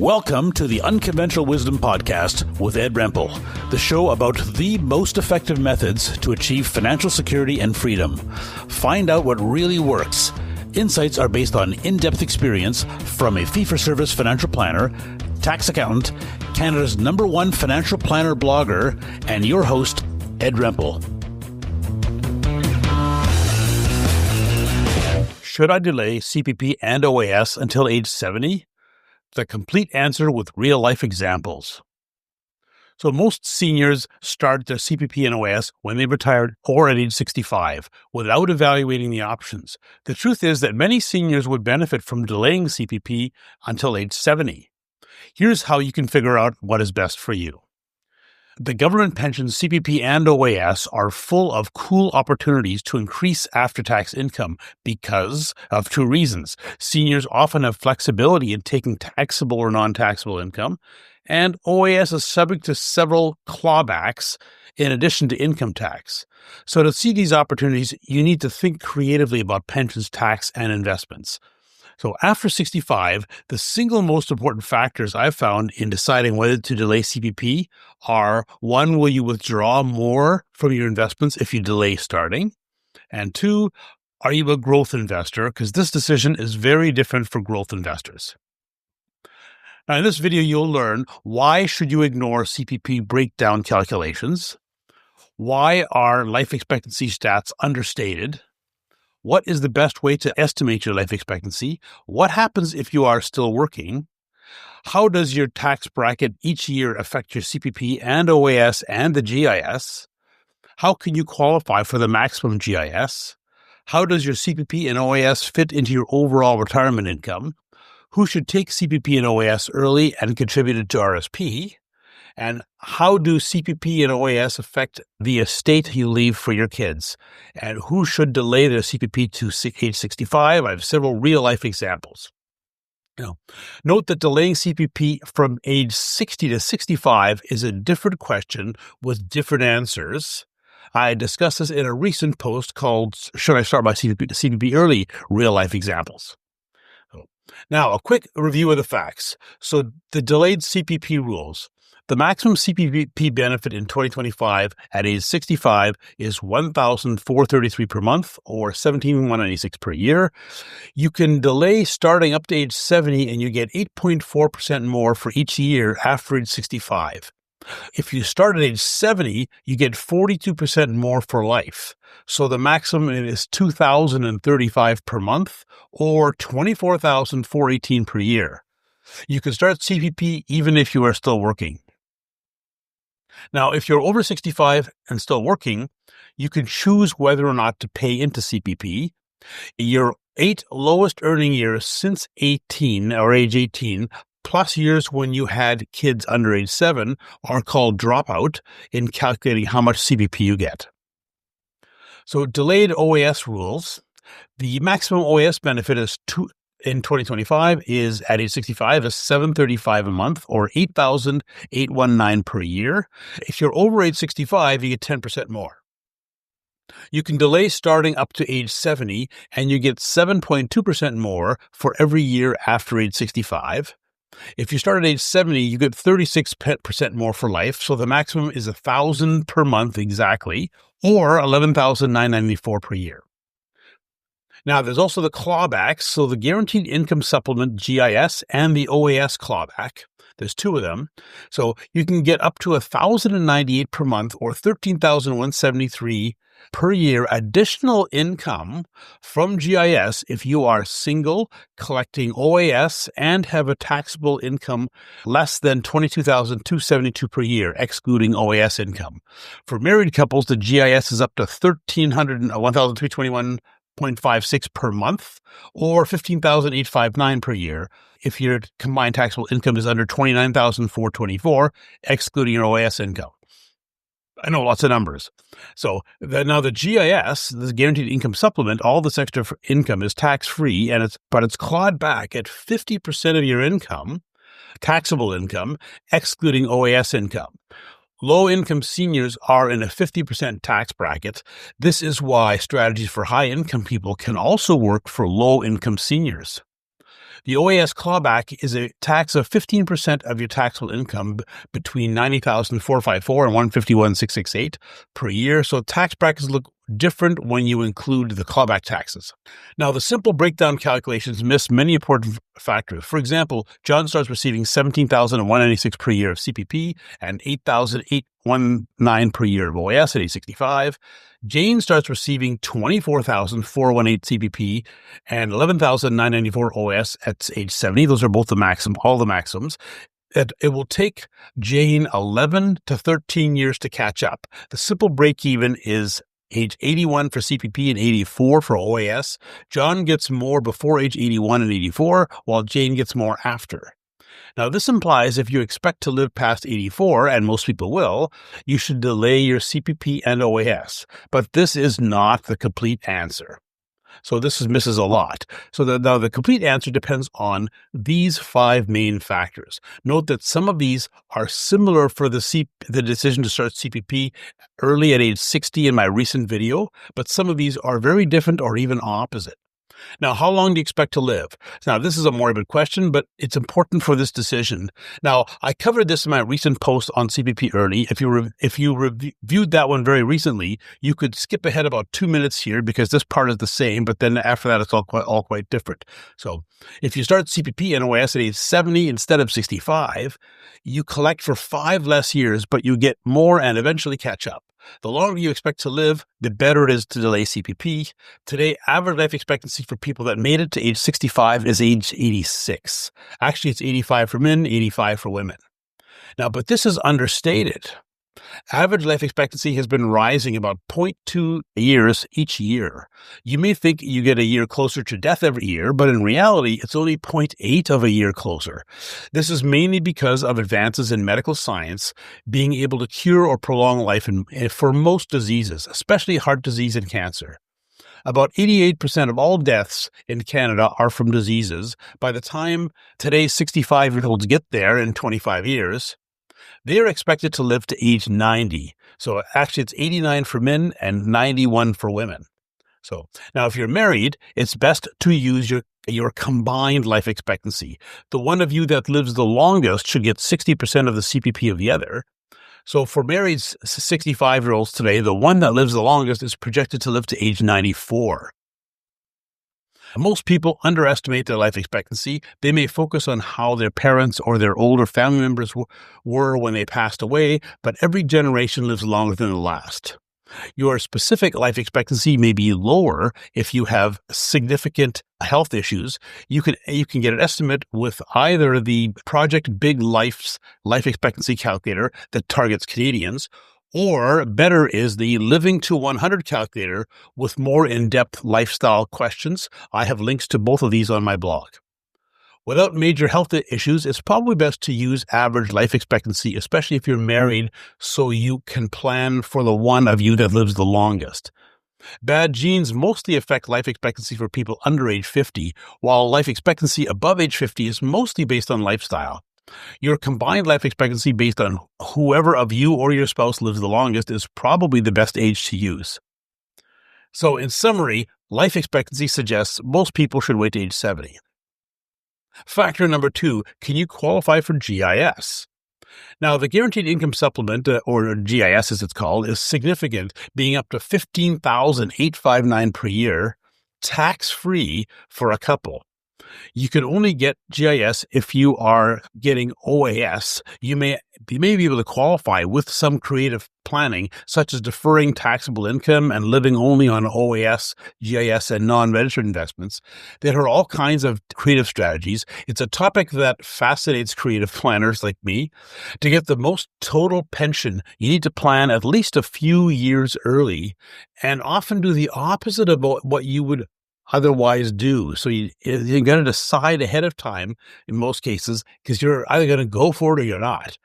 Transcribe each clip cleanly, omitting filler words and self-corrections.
Welcome to the Unconventional Wisdom Podcast with Ed Rempel, the show about the most effective methods to achieve financial security and freedom. Find out what really works. Insights are based on in-depth experience from a fee-for-service financial planner, tax accountant, Canada's #1 financial planner blogger, and your host, Ed Rempel. Should I delay CPP and OAS until age 70? The complete answer with real-life examples. So most seniors start their CPP and OAS when they retired or at age 65 without evaluating the options. The truth is that many seniors would benefit from delaying CPP until age 70. Here's how you can figure out what is best for you. The government pensions CPP and OAS are full of cool opportunities to increase after-tax income because of two reasons. Seniors often have flexibility in taking taxable or non-taxable income, and OAS is subject to several clawbacks in addition to income tax. So to see these opportunities, you need to think creatively about pensions, tax, and investments. So after 65, the single most important factors I've found in deciding whether to delay CPP are, one, will you withdraw more from your investments if you delay starting? And two, are you a growth investor? Because this decision is very different for growth investors. Now, in this video, you'll learn why should you ignore CPP breakdown calculations? Why are life expectancy stats understated? What is the best way to estimate your life expectancy? What happens if you are still working? How does your tax bracket each year affect your CPP and OAS and the GIS? How can you qualify for the maximum GIS? How does your CPP and OAS fit into your overall retirement income? Who should take CPP and OAS early and contribute it to RSP? And how do CPP and OAS affect the estate you leave for your kids? And who should delay their CPP to age 65? I have several real-life examples. Note that delaying CPP from age 60 to 65 is a different question with different answers. I discussed this in a recent post called Should I Start My CPP Early? Real-life examples. Now, a quick review of the facts. So the delayed CPP rules. The maximum CPP benefit in 2025 at age 65 is $1,433 per month or $17,196 per year. You can delay starting up to age 70 and you get 8.4% more for each year after age 65. If you start at age 70, you get 42% more for life. So the maximum is $2,035 per month or $24,418 per year. You can start CPP even if you are still working. Now, if you're over 65 and still working, you can choose whether or not to pay into CPP. Your 8 lowest earning years since 18 or age 18, plus years when you had kids under age 7, are called dropout in calculating how much CPP you get. So delayed OAS rules. The maximum OAS benefit in 2025 is at age 65 is $735 a month or $8,819 per year. If you're over age 65, you get 10% more. You can delay starting up to age 70 and you get 7.2% more for every year after age 65. If you start at age 70, you get 36% more for life. So the maximum is $1,000 per month exactly, or $11,994 per year. Now, there's also the clawbacks, so the Guaranteed Income Supplement, GIS, and the OAS clawback. There's two of them. So you can get up to $1,098 per month or $13,173 per year additional income from GIS if you are single, collecting OAS, and have a taxable income less than $22,272 per year, excluding OAS income. For married couples, the GIS is up to $1,321.56 per month or $15,859 per year if your combined taxable income is under $29,424, excluding your OAS income. I know, lots of numbers. So now the GIS, the Guaranteed Income Supplement, all this extra income is tax-free, but it's clawed back at 50% of your income, taxable income, excluding OAS income. Low-income seniors are in a 50% tax bracket. This is why strategies for high-income people can also work for low-income seniors. The OAS clawback is a tax of 15% of your taxable income between $90,454 and $151,668 per year. So tax brackets look different when you include the clawback taxes. Now, the simple breakdown calculations miss many important factors. For example, John starts receiving $17,196 per year of CPP and $8,819 per year of OAS at age 65. Jane starts receiving $24,418 CPP and $11,994 OAS at age 70. Those are both the maximum, all the maximums. It will take Jane 11 to 13 years to catch up. The simple break even is age 81 for CPP and 84 for OAS. John gets more before age 81 and 84, while Jane gets more after. Now, this implies if you expect to live past 84, and most people will, you should delay your CPP and OAS. But this is not the complete answer. So this misses a lot. So now the complete answer depends on these 5 main factors. Note that some of these are similar for the decision to start CPP early at age 60 in my recent video, but some of these are very different or even opposite. Now, how long do you expect to live? Now, this is a morbid question, but it's important for this decision. Now, I covered this in my recent post on CPP early. If you reviewed that one very recently, you could skip ahead about 2 minutes here because this part is the same, but then after that, it's all quite different. So if you start CPP and OAS at age 70 instead of 65, you collect for 5 less years, but you get more and eventually catch up. The longer you expect to live, the better it is to delay CPP. Today, average life expectancy for people that made it to age 65 is age 86. Actually, it's 85 for men, 85 for women. Now, but this is understated. Average life expectancy has been rising about 0.2 years each year. You may think you get a year closer to death every year, but in reality, it's only 0.8 of a year closer. This is mainly because of advances in medical science being able to cure or prolong life for most diseases, especially heart disease and cancer. About 88% of all deaths in Canada are from diseases. By the time today's 65-year-olds get there in 25 years, they are expected to live to age 90. So actually, it's 89 for men and 91 for women. So now, if you're married, it's best to use your combined life expectancy. The one of you that lives the longest should get 60% of the CPP of the other. So for married 65-year-olds today, the one that lives the longest is projected to live to age 94. Most people underestimate their life expectancy. They may focus on how their parents or their older family members were when they passed away, but every generation lives longer than the last. Your specific life expectancy may be lower if you have significant health issues. You can get an estimate with either the Project Big Life's life expectancy calculator that targets Canadians, or better is the Living to 100 calculator with more in-depth lifestyle questions. I have links to both of these on my blog. Without major health issues, it's probably best to use average life expectancy, especially if you're married, so you can plan for the one of you that lives the longest. Bad genes mostly affect life expectancy for people under age 50, while life expectancy above age 50 is mostly based on lifestyle. Your combined life expectancy based on whoever of you or your spouse lives the longest is probably the best age to use. So in summary, life expectancy suggests most people should wait to age 70. Factor number 2, can you qualify for GIS? Now, the Guaranteed Income Supplement, or GIS as it's called, is significant, being up to $15,859 per year, tax-free for a couple. You can only get GIS if you are getting OAS. You may be able to qualify with some creative planning, such as deferring taxable income and living only on OAS, GIS, and non-registered investments. There are all kinds of creative strategies. It's a topic that fascinates creative planners like me. To get the most total pension, you need to plan at least a few years early and often do the opposite of what you would otherwise do. So you're going to decide ahead of time in most cases because you're either going to go for it or you're not.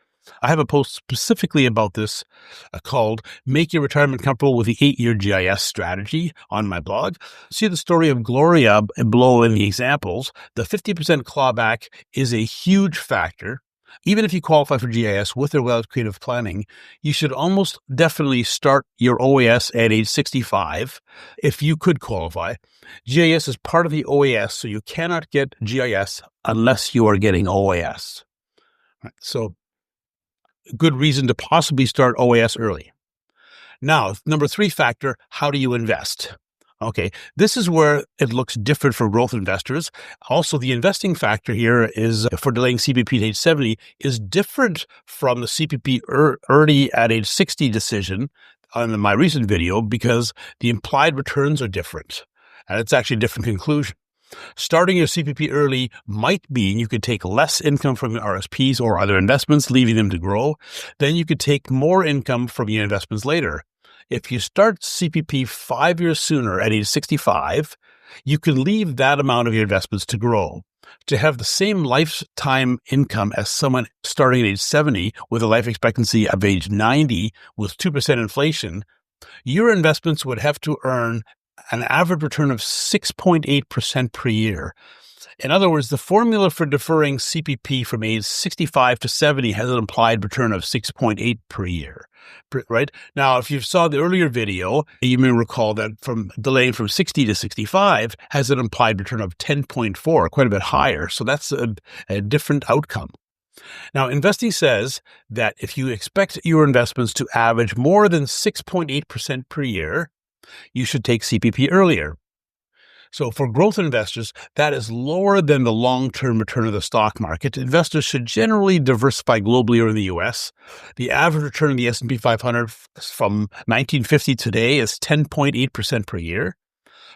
I have a post specifically about this called Make Your Retirement Comfortable with the 8-Year GIS Strategy on my blog. See the story of Gloria below in the examples. The 50% clawback is a huge factor. Even if you qualify for GIS with or without creative planning, you should almost definitely start your OAS at age 65 if you could qualify. GIS is part of the OAS, so you cannot get GIS unless you are getting OAS. Right, so good reason to possibly start OAS early. Now, number 3 factor, how do you invest? Okay, this is where it looks different for growth investors. Also, the investing factor here is for delaying CPP to age 70 is different from the CPP early at age 60 decision on my recent video because the implied returns are different. And it's actually a different conclusion. Starting your CPP early might mean you could take less income from your RSPs or other investments, leaving them to grow. Then you could take more income from your investments later. If you start CPP 5 years sooner at age 65, you can leave that amount of your investments to grow. To have the same lifetime income as someone starting at age 70 with a life expectancy of age 90 with 2% inflation, your investments would have to earn an average return of 6.8% per year. In other words, the formula for deferring CPP from age 65 to 70 has an implied return of 6.8 per year, right? Now, if you saw the earlier video, you may recall that from delaying from 60 to 65 has an implied return of 10.4, quite a bit higher. So that's a different outcome. Now, investing says that if you expect your investments to average more than 6.8% per year, you should take CPP earlier. So for growth investors, that is lower than the long-term return of the stock market. Investors should generally diversify globally or in the U.S. The average return of the S&P 500 from 1950 today is 10.8% per year.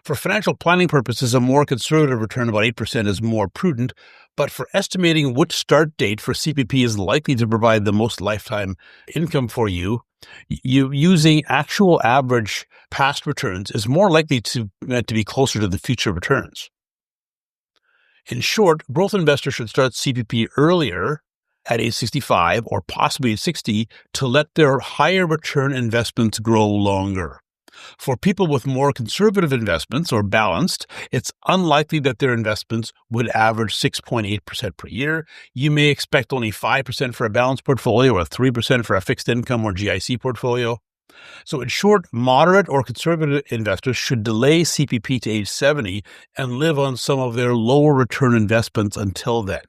For financial planning purposes, a more conservative return, about 8%, is more prudent. But for estimating which start date for CPP is likely to provide the most lifetime income for you, using actual average past returns is more likely to be closer to the future returns. In short, growth investors should start CPP earlier at age 65 or possibly at 60 to let their higher return investments grow longer. For people with more conservative investments or balanced, it's unlikely that their investments would average 6.8% per year. You may expect only 5% for a balanced portfolio or 3% for a fixed income or GIC portfolio. So in short, moderate or conservative investors should delay CPP to age 70 and live on some of their lower return investments until then.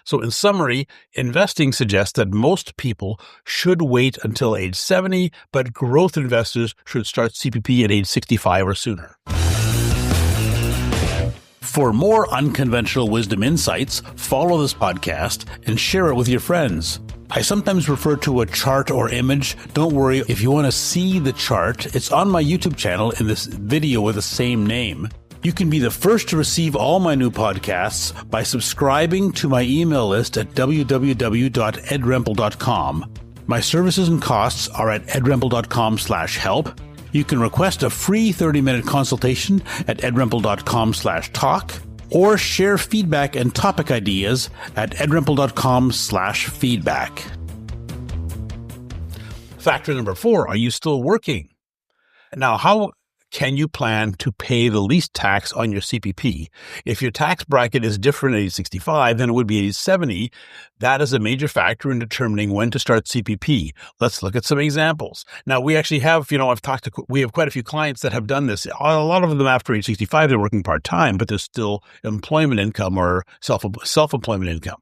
So in summary, investing suggests that most people should wait until age 70, but growth investors should start CPP at age 65 or sooner. For more unconventional wisdom insights, follow this podcast and share it with your friends. I sometimes refer to a chart or image. Don't worry, if you want to see the chart, it's on my YouTube channel in this video with the same name. You can be the first to receive all my new podcasts by subscribing to my email list at www.edrempel.com. My services and costs are at edrempel.com/help. You can request a free 30-minute consultation at edrempel.com/talk or share feedback and topic ideas at edrempel.com/feedback. Factor number 4, are you still working? Now, how can you plan to pay the least tax on your CPP? If your tax bracket is different at age 65 than it would be at age 70, that is a major factor in determining when to start CPP. Let's look at some examples. Now, we actually have, we have quite a few clients that have done this. A lot of them after age 65, they're working part-time, but there's still employment income or self-employment income.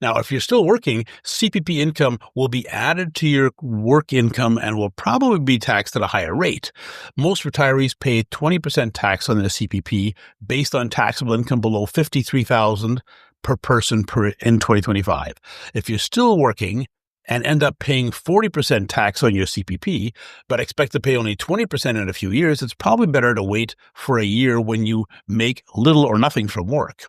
Now, if you're still working, CPP income will be added to your work income and will probably be taxed at a higher rate. Most retirees pay 20% tax on their CPP based on taxable income below $53,000 per person in 2025. If you're still working and end up paying 40% tax on your CPP, but expect to pay only 20% in a few years, it's probably better to wait for a year when you make little or nothing from work.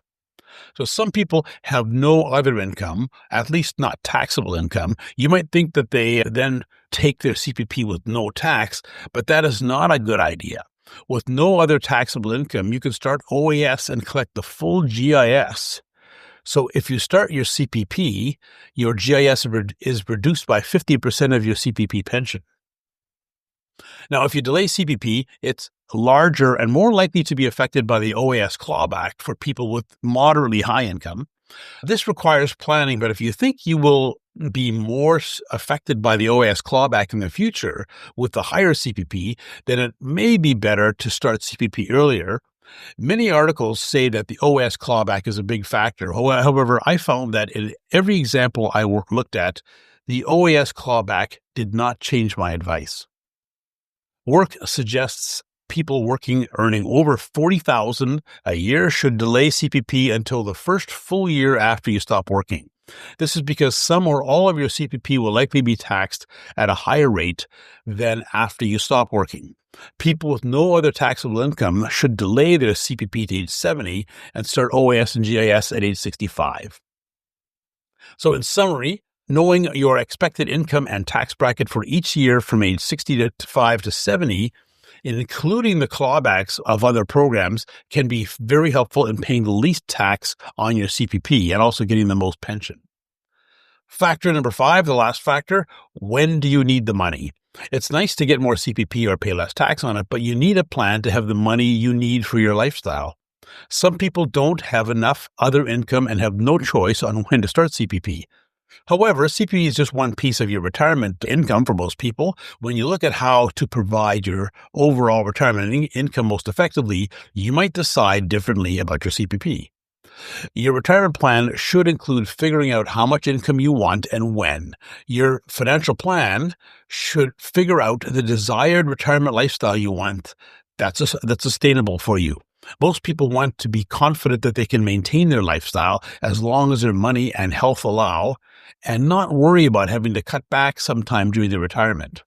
So some people have no other income, at least not taxable income. You might think that they then take their CPP with no tax, but that is not a good idea. With no other taxable income, you can start OAS and collect the full GIS. So if you start your CPP, your GIS is reduced by 50% of your CPP pension. Now, if you delay CPP, it's larger and more likely to be affected by the OAS clawback for people with moderately high income. This requires planning, but if you think you will be more affected by the OAS clawback in the future with the higher CPP, then it may be better to start CPP earlier. Many articles say that the OAS clawback is a big factor. However, I found that in every example I looked at, the OAS clawback did not change my advice. Work suggests people earning over $40,000 a year should delay CPP until the first full year after you stop working. This is because some or all of your CPP will likely be taxed at a higher rate than after you stop working. People with no other taxable income should delay their CPP to age 70 and start OAS and GIS at age 65. So in summary, knowing your expected income and tax bracket for each year from age 65 to 70, including the clawbacks of other programs, can be very helpful in paying the least tax on your CPP and also getting the most pension. Factor number 5, the last factor, when do you need the money? It's nice to get more CPP or pay less tax on it, but you need a plan to have the money you need for your lifestyle. Some people don't have enough other income and have no choice on when to start CPP. However, CPP is just one piece of your retirement income for most people. When you look at how to provide your overall retirement income most effectively, you might decide differently about your CPP. Your retirement plan should include figuring out how much income you want and when. Your financial plan should figure out the desired retirement lifestyle you want that's sustainable for you. Most people want to be confident that they can maintain their lifestyle as long as their money and health allow, and not worry about having to cut back sometime during their retirement.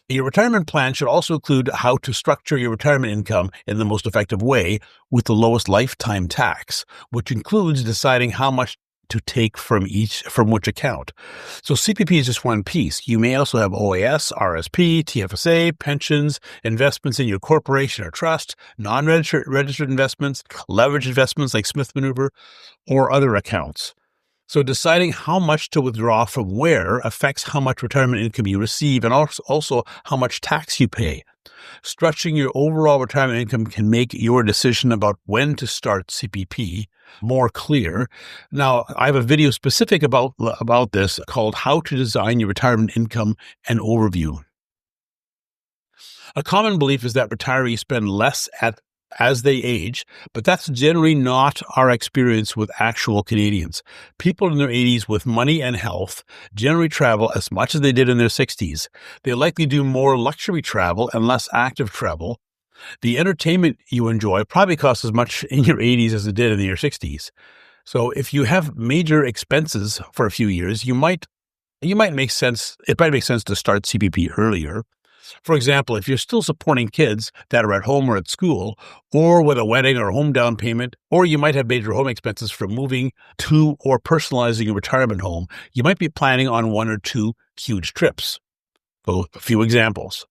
Your retirement plan should also include how to structure your retirement income in the most effective way with the lowest lifetime tax, which includes deciding how much to take from which account. So CPP is just one piece. You may also have OAS, RSP, TFSA, pensions, investments in your corporation or trust, non-registered investments, leveraged investments like Smith Maneuver, or other accounts. So deciding how much to withdraw from where affects how much retirement income you receive and also how much tax you pay. Structuring your overall retirement income can make your decision about when to start CPP more clear. Now, I have a video specific about this called How to Design Your Retirement Income and Overview. A common belief is that retirees spend less as they age, but that's generally not our experience with actual Canadians. People in their 80s with money and health generally travel as much as they did in their 60s. They likely do more luxury travel and less active travel. The entertainment you enjoy probably costs as much in your 80s as it did in your 60s. So if you have major expenses for a few years, it might make sense to start CPP earlier. For example, if you're still supporting kids that are at home or at school, or with a wedding or home down payment, or you might have major home expenses from moving to or personalizing a retirement home, you might be planning on 1 or 2 huge trips. So a few examples.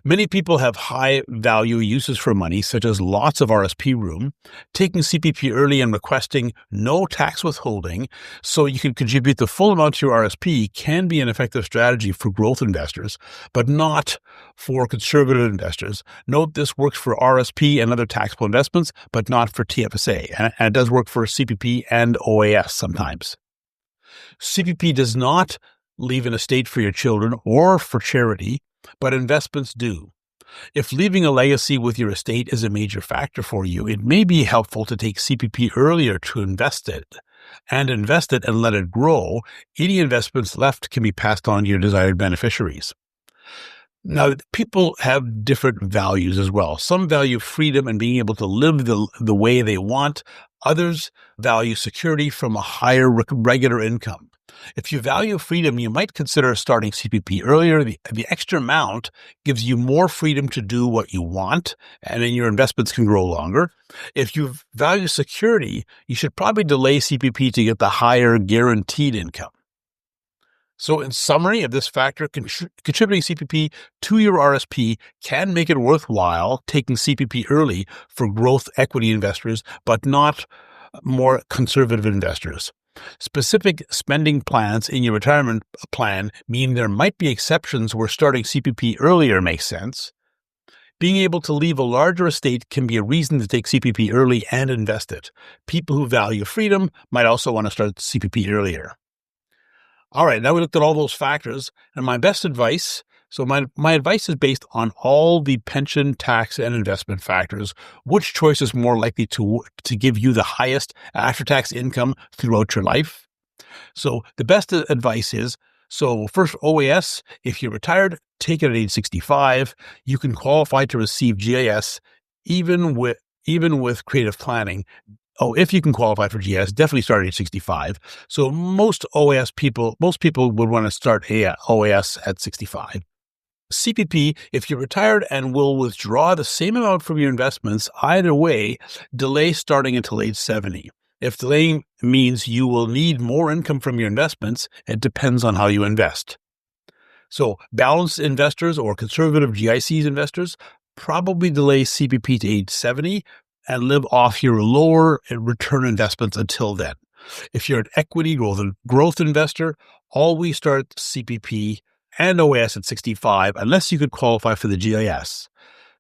Many people have high value uses for money, such as lots of RSP room. Taking CPP early and requesting no tax withholding so you can contribute the full amount to your RSP can be an effective strategy for growth investors, but not for conservative investors. Note this works for RSP and other taxable investments, but not for TFSA. And it does work for CPP and OAS sometimes. CPP does not leave an estate for your children or for charity, but investments do. If leaving a legacy with your estate is a major factor for you, it may be helpful to take CPP earlier to invest it and let it grow. Any investments left can be passed on to your desired beneficiaries. Now, people have different values as well. Some value freedom and being able to live the way they want. Others value security from a higher regular income. If you value freedom, you might consider starting CPP earlier. The extra amount gives you more freedom to do what you want, and then your investments can grow longer. If you value security, you should probably delay CPP to get the higher guaranteed income. So in summary of this factor, contributing CPP to your RSP can make it worthwhile taking CPP early for growth equity investors, but not more conservative investors. Specific spending plans in your retirement plan mean there might be exceptions where starting CPP earlier makes sense. Being able to leave a larger estate can be a reason to take CPP early and invest it. People who value freedom might also want to start CPP earlier. All right, now we looked at all those factors, and my best advice. So my advice is based on all the pension, tax, and investment factors. Which choice is more likely to give you the highest after-tax income throughout your life? So the best advice is, so first, OAS, if you're retired, take it at age 65. You can qualify to receive GIS even with creative planning. Oh, if you can qualify for GIS, definitely start at age 65. So most people would want to start OAS at 65. CPP, if you're retired and will withdraw the same amount from your investments, either way, delay starting until age 70. If delaying means you will need more income from your investments, it depends on how you invest. So balanced investors or conservative GICs investors probably delay CPP to age 70 and live off your lower return investments until then. If you're an equity growth investor, always start CPP and OAS at 65 unless you could qualify for the GIS.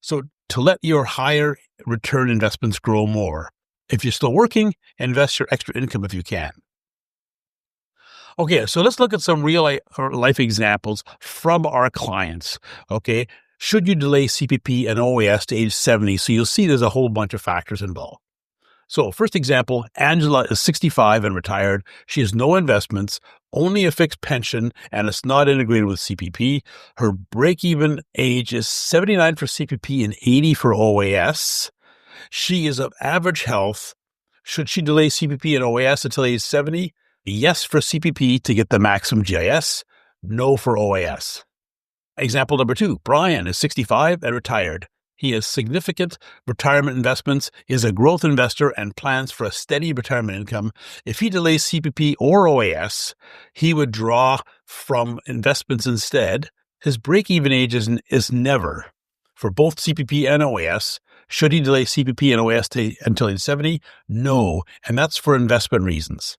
So to let your higher return investments grow more. If you're still working, invest your extra income if you can. Okay, so let's look at some real life examples from our clients. Okay, should you delay CPP and OAS to age 70? So you'll see there's a whole bunch of factors involved. So first example, Angela is 65 and retired. She has no investments, only a fixed pension, and it's not integrated with CPP. Her break-even age is 79 for CPP and 80 for OAS. She is of average health. Should she delay CPP and OAS until age 70? Yes for CPP to get the maximum GIS, no for OAS. Example number 2, Brian is 65 and retired. He has significant retirement investments, is a growth investor, and plans for a steady retirement income. If he delays CPP or OAS, he would draw from investments instead. His break-even age is never. For both CPP and OAS, should he delay CPP and OAS until age 70? No, and that's for investment reasons.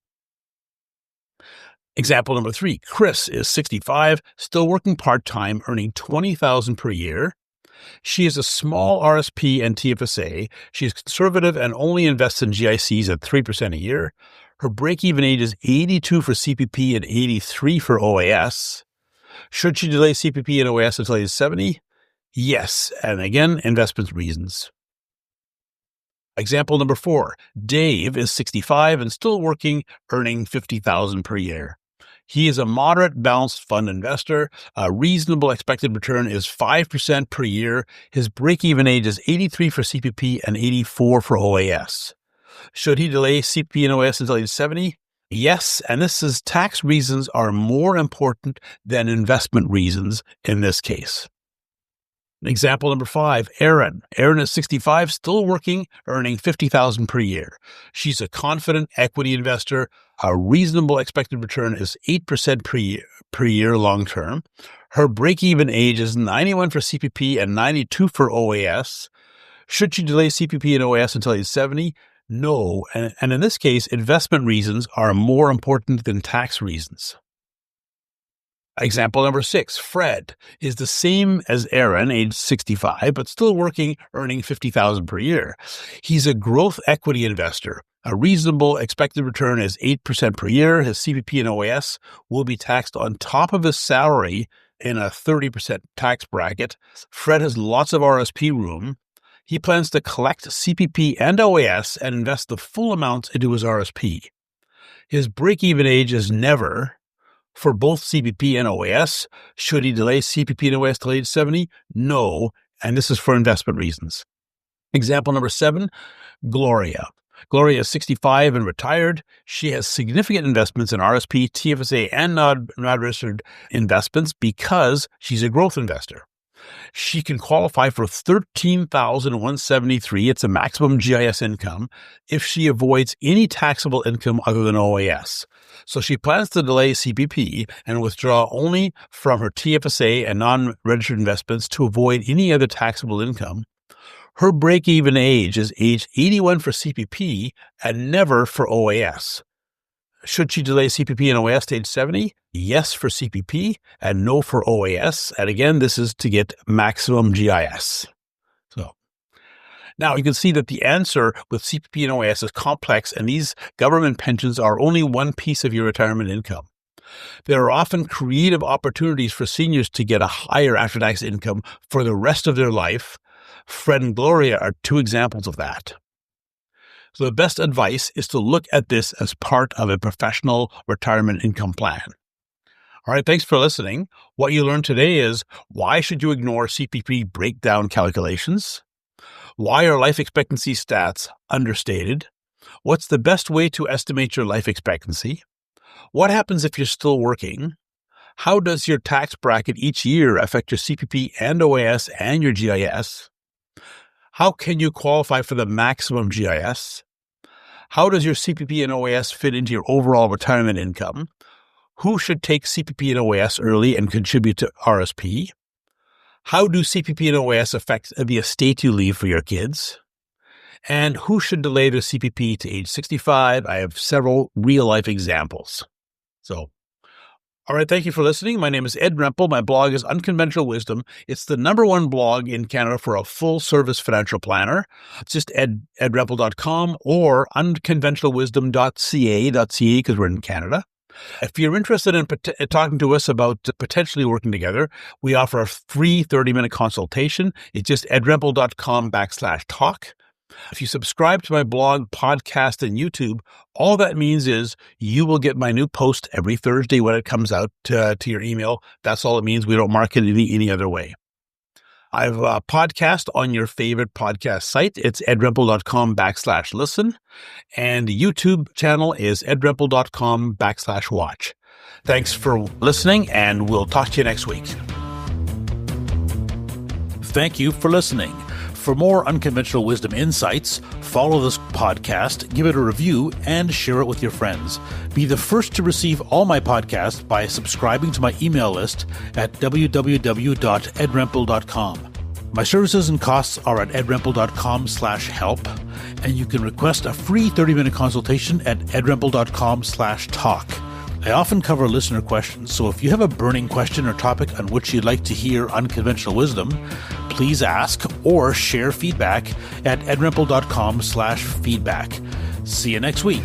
Example number 3, Chris is 65, still working part-time, earning $20,000 per year. She is a small RSP and TFSA. She is conservative and only invests in GICs at 3% a year. Her break-even age is 82 for CPP and 83 for OAS. Should she delay CPP and OAS until age 70? Yes, and again, investment reasons. Example number 4, Dave is 65 and still working, earning $50,000 per year. He is a moderate balanced fund investor. A reasonable expected return is 5% per year. His break-even age is 83 for CPP and 84 for OAS. Should he delay CPP and OAS until age 70? Yes, and tax reasons are more important than investment reasons in this case. Example number 5, Erin. Erin is 65, still working, earning $50,000 per year. She's a confident equity investor. A reasonable expected return is 8% per year long term. Her break-even age is 91 for CPP and 92 for OAS. Should she delay CPP and OAS until age 70? No, and in this case, investment reasons are more important than tax reasons. Example number 6, Fred is the same as Erin, age 65, but still working, earning $50,000 per year. He's a growth equity investor. A reasonable expected return is 8% per year. His CPP and OAS will be taxed on top of his salary in a 30% tax bracket. Fred has lots of RSP room. He plans to collect CPP and OAS and invest the full amount into his RSP. His break-even age is never. For both CPP and OAS, should he delay CPP and OAS till age 70? No, and this is for investment reasons. Example number 7, Gloria. Gloria is 65 and retired. She has significant investments in RSP, TFSA, and non-registered investments because she's a growth investor. She can qualify for $13,173. It's a maximum GIS income if she avoids any taxable income other than OAS. So she plans to delay CPP and withdraw only from her TFSA and non-registered investments to avoid any other taxable income. Her break-even age is age 81 for CPP and never for OAS. Should she delay CPP and OAS to age 70? Yes for CPP and no for OAS. And again, this is to get maximum GIS. Now, you can see that the answer with CPP and OAS is complex, and these government pensions are only one piece of your retirement income. There are often creative opportunities for seniors to get a higher after-tax income for the rest of their life. Fred and Gloria are two examples of that. So the best advice is to look at this as part of a professional retirement income plan. All right, thanks for listening. What you learned today is, why should you ignore CPP breakdown calculations? Why are life expectancy stats understated? What's the best way to estimate your life expectancy? What happens if you're still working? How does your tax bracket each year affect your CPP and OAS and your GIS? How can you qualify for the maximum GIS? How does your CPP and OAS fit into your overall retirement income? Who should take CPP and OAS early and contribute to RSP? How do CPP and OAS affect the estate you leave for your kids? And who should delay their CPP to age 65? I have several real-life examples. So, all right, thank you for listening. My name is Ed Rempel. My blog is Unconventional Wisdom. It's the #1 blog in Canada for a full-service financial planner. It's just edrempel.com or unconventionalwisdom.ca because we're in Canada. If you're interested in talking to us about potentially working together, we offer a free 30-minute consultation. It's just edrempel.com/talk. If you subscribe to my blog, podcast, and YouTube, all that means is you will get my new post every Thursday when it comes out to your email. That's all it means. We don't market it any other way. I have a podcast on your favorite podcast site. It's edrempel.com/listen. And the YouTube channel is edrempel.com/watch. Thanks for listening, and we'll talk to you next week. Thank you for listening. For more unconventional wisdom insights, follow this podcast, give it a review, and share it with your friends. Be the first to receive all my podcasts by subscribing to my email list at www.edrempel.com. My services and costs are at edrempel.com/help, and you can request a free 30-minute consultation at edrempel.com/talk. I often cover listener questions, so if you have a burning question or topic on which you'd like to hear unconventional wisdom, please ask or share feedback at edrempel.com/feedback. See you next week.